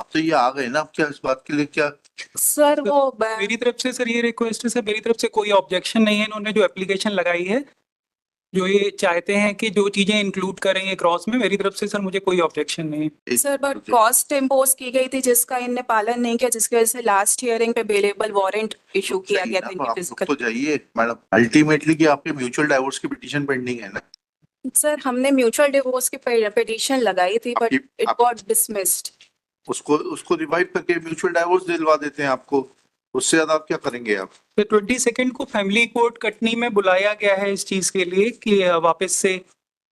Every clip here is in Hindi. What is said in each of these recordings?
अब तो ये आ गए ना, अब क्या इस बात के लिए क्या? सर वो मेरी तरफ से सर ये रिक्वेस्ट है सर, मेरी तरफ से कोई ऑब्जेक्शन नहीं है। इन्होंने जो एप्लीकेशन लगाई है, जो ये चाहते हैं कि जो चीजें इंक्लूड करेंगे क्रॉस में, मेरी तरफ से सर मुझे कोई ऑब्जेक्शन नहीं है। सर बट कॉस्ट इम्पोज की गई थी जिसका इनने पालन नहीं किया, जिसकी वजह से लास्ट हियरिंग पे बेलेबल वारंट इशू किया गया था इनके आप फिजिकल। तो जाइए मैडम, अल्टीमेटली कि आपके म्यूचुअल डाइवोर्स की पिटीशन पेंडिंग है ना? सर हमने म्यूचुअल डिवोर्स की पिटीशन लगाई थी बट इट गॉट डिसमिस्ड। उसको रिवाइव करके म्यूचुअल डाइवोर्स दिलवा देते हैं आपको, उससे ज्यादा आप क्या करेंगे आप? तो 22 को फैमिली कोर्ट कटनी में बुलाया गया है इस चीज के लिए कि वापस से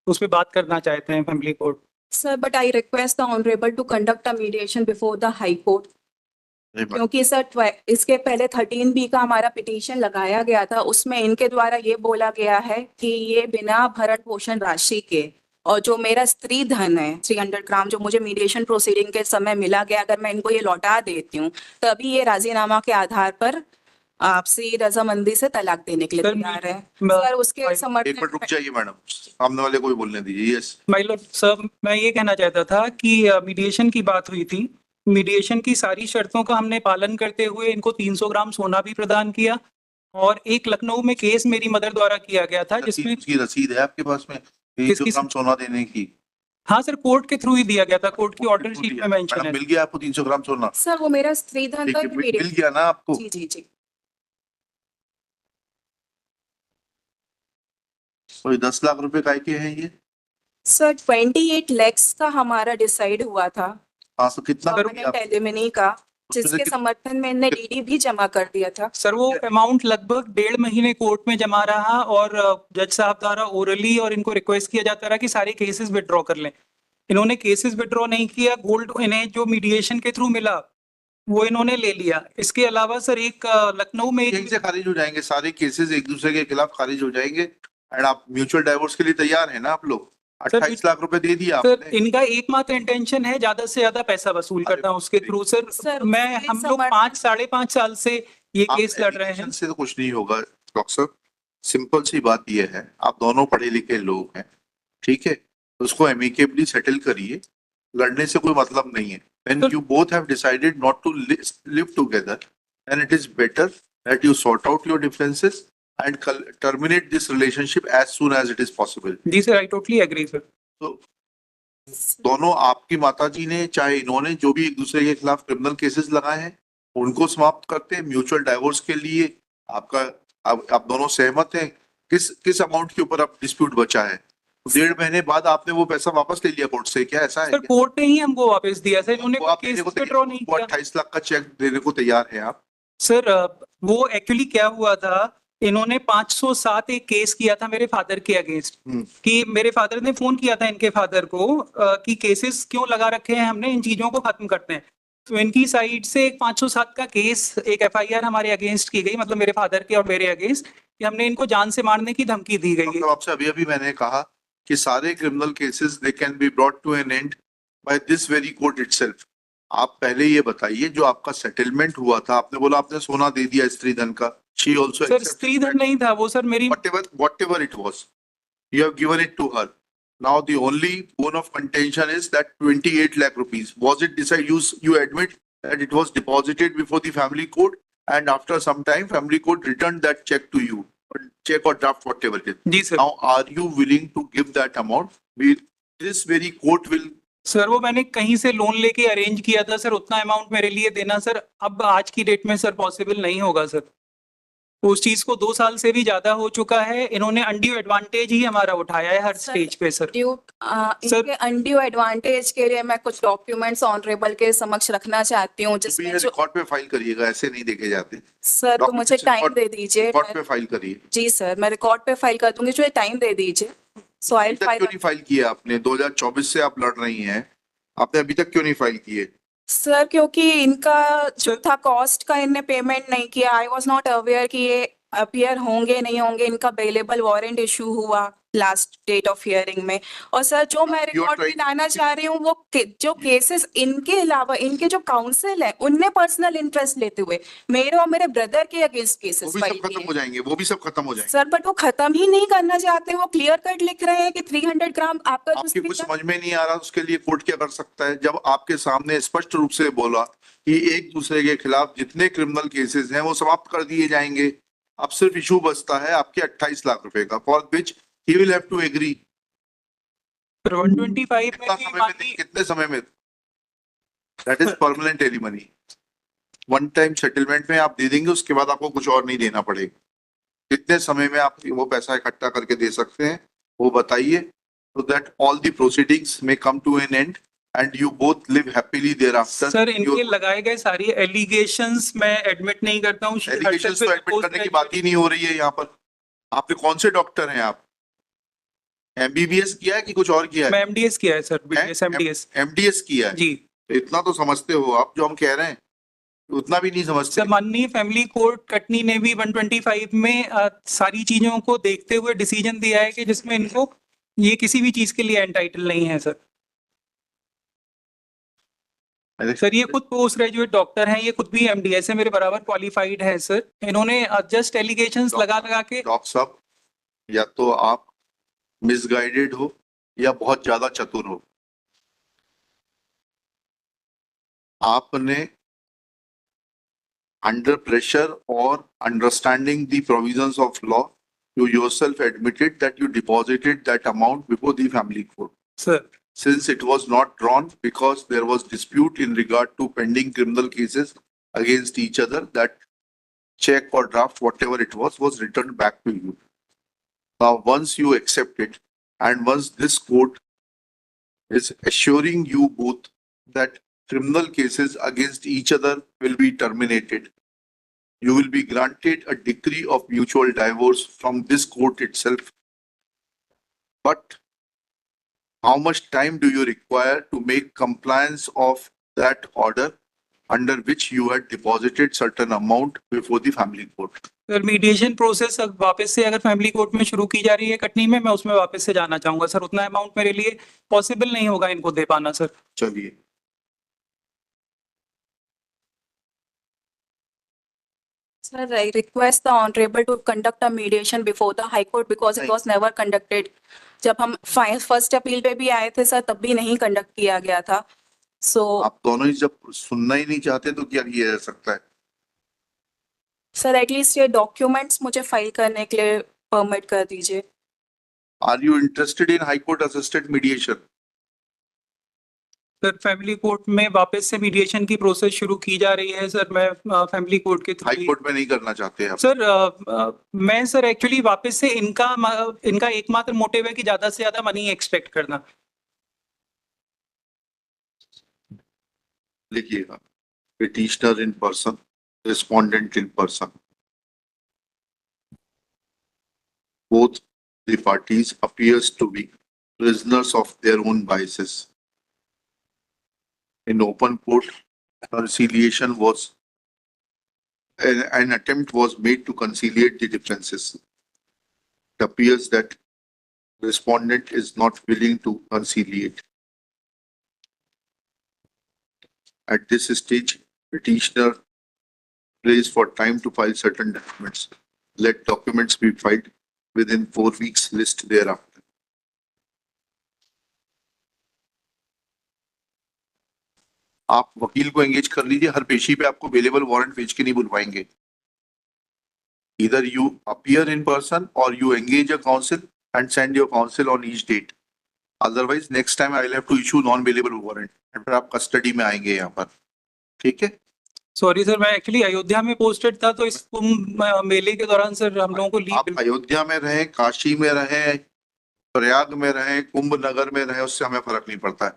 उस पर बात करना चाहते हैं family court. Sir but I request the honourable to conduct a mediation before the high court, क्योंकि सर इसके पहले 13B का हमारा पिटीशन लगाया गया था, उसमें इनके द्वारा ये बोला गया है कि ये बिना भरण पोषण राशि के और जो मेरा स्त्री धन है 300 ग्राम जो मुझे मीडिएशन प्रोसीडिंग के समय मिला गया, अगर मैं इनको ये लौटा देती हूँ तभी ये राजीनामा के आधार पर आपसी रजामंदी से तलाक देने के लिए तैयार है। सर उसके समर्थन रुक जाइए मैडम, सामने वाले को भी बोलने दीजिए। यस माय लॉर्ड सर, मैं ये कहना चाहता था कि मीडिएशन की बात हुई थी, मीडिएशन की सारी शर्तों का हमने पालन करते हुए इनको 300 ग्राम सोना भी प्रदान किया, और एक लखनऊ में केस मेरी मदर द्वारा किया गया था जिसमें उसकी रसीद है आपके पास में 300 ग्राम सोना देने की? हाँ सर, कोर्ट के थ्रू ही दिया गया था, कोर्ट की ऑर्डर शीट में मेंशन है। मिल गया आपको 300 ग्राम सोना? सर वो मेरा स्त्री धन का मिल गया ना आपको? जी जी जी। कोई 10 लाख रुपए काय के हैं ये? सर 28 lakhs का हमारा डिसाइड हुआ था। हाँ, तो कितना एलिमिनी का, जिसके समर्थन में इन्हें डीडी भी जमा कर दिया था। सर वो अमाउंट लगभग 1.5 महीने कोर्ट में जमा रहा, और जज साहब द्वारा ओरली और इनको रिक्वेस्ट किया जाता रहा कि सारे केसेस विड्रॉ कर लें। इन्होंने केसेस विड्रॉ नहीं किया, गोल्ड इन्हें जो मीडिएशन के थ्रू मिला वो इन्होंने ले लिया। इसके अलावा सर एक लखनऊ में यहीं से खारिज हो जाएंगे सारे केसेस, एक दूसरे के खिलाफ खारिज हो जाएंगे, एंड आप म्यूचुअल डाइवोर्स के लिए तैयार है ना आप लोग? 28 लाख रुपए दे दिया आपने। सर इनका एकमात्र इंटेंशन है ज्यादा से ज्यादा पैसा वसूल करना उसके थ्रू। सर मैं हम लोग 5-5.5 साल से ये केस लड़ रहे हैं। से तो कुछ नहीं होगा डॉक्टर साहब, सिंपल सी बात ये है, आप दोनों पढ़े लिखे लोग हैं, ठीक है, उसको एमिकेबली सेटल करिए, लड़ने से कोई मतलब नहीं है। When you both have decided not to live together, then it is better that you sort out your differences and terminate this relationship as soon as it is possible. जी sir, I totally agree sir. तो दोनों, आपकी माताजी ने चाहे इन्होंने, जो भी एक दूसरे के खिलाफ क्रिमिनल केसेस लगाए हैं उनको समाप्त करते हैं। म्यूचुअल डाइवोर्स के लिए आपका आप दोनों सहमत हैं? किस अमाउंट के ऊपर आप डिस्प्यूट बचा है? 1.5 महीने बाद आपने वो पैसा वापस ले लिया कोर्ट से, क्या ऐसा है? सर कोर्ट ने ही हमको वापस दिया सर, इन्होंने केस विड्रॉ नहीं किया। 28 लाख का चेक देने को तैयार है आप? सर वो एक्चुअली क्या हुआ था, इन्होंने 507 एक केस किया था मेरे फादर के अगेंस्ट, कि मेरे फादर ने फोन किया था इनके फादर को कि केसेस क्यों लगा रखे हैं हमने, इन चीजों को खत्म करते हैं। तो इनकी साइड से एक 507 का केस, एक FIR हमारे अगेंस्ट की गई, मतलब मेरे फादर के और मेरे अगेंस्ट, कि हमने इनको जान से मारने की धमकी दी गई है। आपसे अभी मैंने कहा कि सारे criminal cases they can be brought to an end by this very court itself. आप पहले ये बताइए, जो आपका सेटलमेंट हुआ था, आपने बोला आपने सोना दे दिया स्त्री धन का, शी आल्सो सर स्त्री धन नहीं था वो सर, मेरी whatever it was, you have given it to her. Now the only bone of contention is that 28 lakh rupees, was it decided, you admit that it was deposited before the family court, and after some time family court returned that check to you, check or draft, whatever it is. जी sir. Now are you willing to give that amount? This very court will. Sir वो मैंने कहीं से लोन लेके अरेंज किया था सर, उतना अमाउंट मेरे लिए देना सर अब आज की डेट में सर पॉसिबल नहीं होगा सर। उस चीज को 2 साल से भी ज्यादा हो चुका है, इन्होंने अनड्यू एडवांटेज ही हमारा उठाया है हर स्टेज पे सर। इनके अनड्यू एडवांटेज के लिए मैं कुछ डॉक्यूमेंट्स ऑनरेबल के समक्ष रखना चाहती हूँ, जिसमें रिकॉर्ड पे फाइल करिएगा, ऐसे नहीं देखे जाते सर। तो मुझे टाइम दे दीजिए, रिकॉर्ड पे फाइल करिए। जी सर, मैं रिकॉर्ड पे फाइल कर दूंगी, जो टाइम दे दीजिए। सो आई क्यों नहीं फाइल किया आपने? 2024 से आप लड़ रही हैं, आपने अभी तक क्यों नहीं फाइल किए? सर क्योंकि इनका जो था कॉस्ट का इनने पेमेंट नहीं किया। आई वाज नॉट अवेयर कि ये अपीयर होंगे नहीं होंगे। इनका बेलेबल वारंट इशू हुआ, लास्ट डेट ऑफ हियरिंग में। और सर जो मैं रिकॉर्ड trying- में लाना चाह रही हूँ वो जो केसेस इनके अलावा इनके जो काउंसिल है उनने पर्सनल इंटरेस्ट लेते हुए मेरे और मेरे ब्रदर के अगेंस्ट वो केसेस भी फाइल सब खत्म किए। हो जाएंगे, वो भी सब खत्म हो जाएंगे। सर बट वो खत्म ही नहीं करना चाहते, वो क्लियर कट लिख रहे हैं कि 300 ग्राम आपका जो आपके कुछ speaker- समझ में नहीं आ रहा, उसके लिए कोर्ट क्या कर सकता है? जब आपके सामने स्पष्ट रूप से बोला कि एक दूसरे के खिलाफ जितने क्रिमिनल केसेस हैं वो समाप्त कर दिए जाएंगे, अब सिर्फ इशू बचता है आपके 28 लाख रुपए का, for which he will have to agree. पर 125 कितना में भी समय में, बाकी कितने समय में? That is permanent alimony. One time settlement में आप दे देंगे, उसके बाद आपको कुछ और नहीं देना पड़ेगा। कितने समय में आप वो पैसा इकट्ठा करके दे सकते हैं वो बताइए, so that all the proceedings may come to an end and you both live happily thereafter. Sir इनके लगाए गए सारी एलिगेशंस मैं एडमिट नहीं करता हूँ। एलिगेशंस तो एडमिट करने की बात ही नहीं हो रही है यहाँ पर। आप कौन से डॉक्टर हैं? आप एमबीबीएस किया है कि कुछ और किया मैं है? एमडीएस किया है सर, बीडीएस एमडीएस एमडीएस किया है जी। तो इतना तो समझते हो आप, जो हम कह रहे हैं उतना भी नहीं समझते। सर माननीय फैमिली कोर्ट कटनी ने भी 125 में सारी चीजों को देखते हुए डिसीजन दिया है कि जिसमें इनको ये किसी भी चीज के लिए एंटाइटल नहीं है सर। सर ये खुद पोस्ट ग्रेजुएट डॉक्टर हैं, ये खुद भी एमडीएस है, मेरे बराबर क्वालिफाइड है सर। इन्होंने जस्ट एलिगेशंस लगा के डॉक्टर साहब, या तो आप मिसगाइडेड हो या बहुत ज्यादा चतुर हो। आपने under pressure or understanding the provisions of law, you yourself admitted that you deposited that amount before the family court. Sir Since it was not drawn because there was dispute in regard to pending criminal cases against each other, that check or draft, whatever it was returned back to you. Now, once you accept it, and once this court is assuring you both that criminal cases against each other will be terminated, you will be granted a decree of mutual divorce from this court itself. But how much time do you require to make compliance of that order under which you had deposited certain amount before the family court? Sir mediation process अब वापस से अगर फैमिली कोर्ट में शुरू की जा रही है कटनी में, मैं उसमें वापस से जाना चाहूंगा सर। उतना अमाउंट मेरे लिए पॉसिबल नहीं होगा इनको दे पाना सर। चलिए, Sir, I request the honorable to conduct a mediation before the High Court because it नहीं। was never conducted. जब हम फर्स्ट अपील पे भी आए थे सर तब भी नहीं कंडक्ट किया गया था। सो आप दोनों ही जब सुनना ही नहीं चाहते तो क्या किया जा सकता है? सर एटलीस्ट ये डॉक्यूमेंट्स मुझे फाइल करने के लिए परमिट कर दीजिए। Are you interested in High Court assisted mediation? Sir family court में वापस से मीडिएशन की प्रोसेस शुरू की जा रही है सर। मैं फैमिली कोर्ट के हाई थ्रू कोर्ट में नहीं करना चाहते आप? सर मैं सर एक्चुअली वापस से इनका एकमात्र मोटिव है कि ज्यादा से ज्यादा मनी एक्सपेक्ट करना। लिखिएगा, petitioner in person, respondent in person. Both the parties appears to be prisoners of their own biases. In open court, conciliation was, an attempt was made to conciliate the differences. It appears that respondent is not willing to conciliate. At this stage, petitioner prays for time to file certain documents. Let documents be filed within 4 weeks list thereafter. आप वकील को एंगेज कर लीजिए, हर पेशी पे आपको अवेलेबल वारंट भेज के नहीं बुलवाएंगे। Either you appear in person or you engage a counsel and send your counsel on each date. Otherwise, next time I will have to issue non-available warrant. और फिर आप कस्टडी में आएंगे यहाँ पर, ठीक है? सॉरी सर, मैं एक्चुअली अयोध्या में पोस्टेड था तो इस कुंभ मेले के दौरान सर हम लोगों को आप लीव। अयोध्या में रहे, काशी में रहे, प्रयाग में रहे, कुंभ नगर में रहे, उससे हमें फर्क नहीं पड़ता है।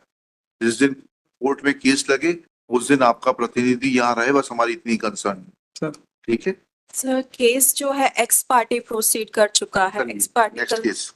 जिस दिन कोर्ट में केस लगे उस दिन आपका प्रतिनिधि यहाँ रहे, बस हमारी इतनी कंसर्न है, ठीक है? सर केस जो है एक्स पार्टी प्रोसीड कर चुका है। X party next case